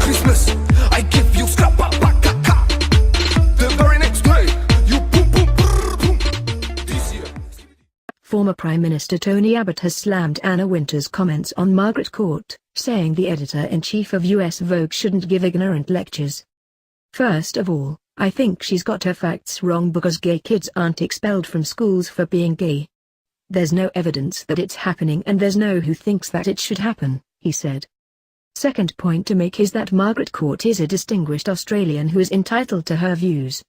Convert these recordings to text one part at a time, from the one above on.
Christmas, I give you scrap up, the very next day, you boom boom boom. This year. Former Prime Minister Tony Abbott has slammed Anna Wintour's comments on Margaret Court, saying the editor-in-chief of US Vogue shouldn't give ignorant lectures. First of all, I think she's got her facts wrong because gay kids aren't expelled from schools for being gay. There's no evidence that it's happening and there's no who thinks that it should happen, he said. Second point to make is that Margaret Court is a distinguished Australian who is entitled to her views.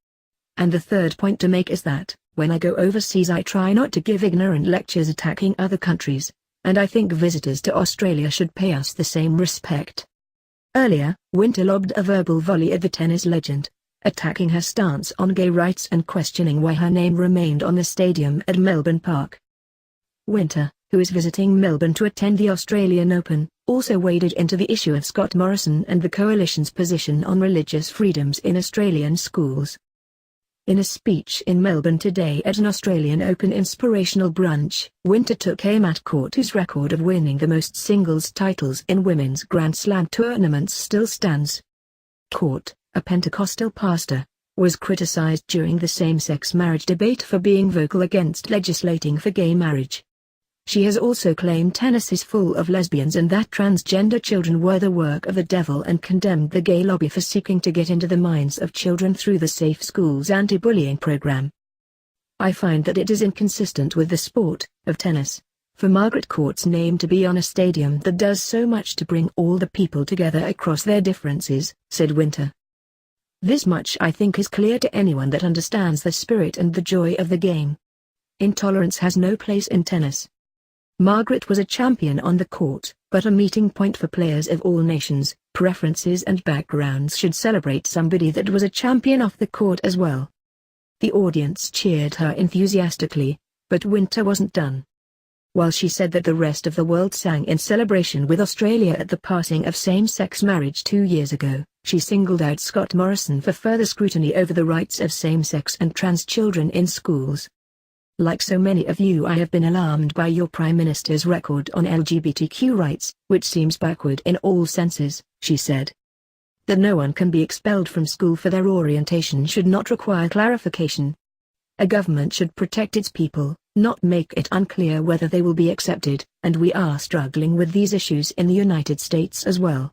And the third point to make is that, when I go overseas I try not to give ignorant lectures attacking other countries, and I think visitors to Australia should pay us the same respect. Earlier, Wintour lobbed a verbal volley at the tennis legend, attacking her stance on gay rights and questioning why her name remained on the stadium at Melbourne Park. Wintour, who is visiting Melbourne to attend the Australian Open, also waded into the issue of Scott Morrison and the Coalition's position on religious freedoms in Australian schools. In a speech in Melbourne today at an Australian Open inspirational brunch, Wintour took aim at Court, whose record of winning the most singles titles in women's Grand Slam tournaments still stands. Court, a Pentecostal pastor, was criticized during the same-sex marriage debate for being vocal against legislating for gay marriage. She has also claimed tennis is full of lesbians and that transgender children were the work of the devil and condemned the gay lobby for seeking to get into the minds of children through the Safe Schools anti-bullying program. I find that it is inconsistent with the sport of tennis, for Margaret Court's name to be on a stadium that does so much to bring all the people together across their differences, said Wintour. This much I think is clear to anyone that understands the spirit and the joy of the game. Intolerance has no place in tennis. Margaret was a champion on the court, but a meeting point for players of all nations, preferences and backgrounds should celebrate somebody that was a champion off the court as well. The audience cheered her enthusiastically, but Wintour wasn't done. While she said that the rest of the world sang in celebration with Australia at the passing of same-sex marriage 2 years ago, she singled out Scott Morrison for further scrutiny over the rights of same-sex and trans children in schools. Like so many of you, I have been alarmed by your Prime Minister's record on LGBTQ rights, which seems backward in all senses, she said. That no one can be expelled from school for their orientation should not require clarification. A government should protect its people, not make it unclear whether they will be accepted, and we are struggling with these issues in the United States as well.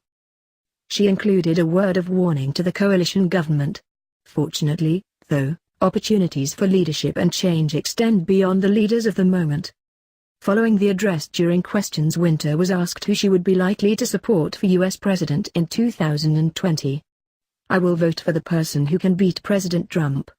She included a word of warning to the coalition government. Fortunately, though, opportunities for leadership and change extend beyond the leaders of the moment. Following the address during questions, Wintour was asked who she would be likely to support for US President in 2020. I will vote for the person who can beat President Trump,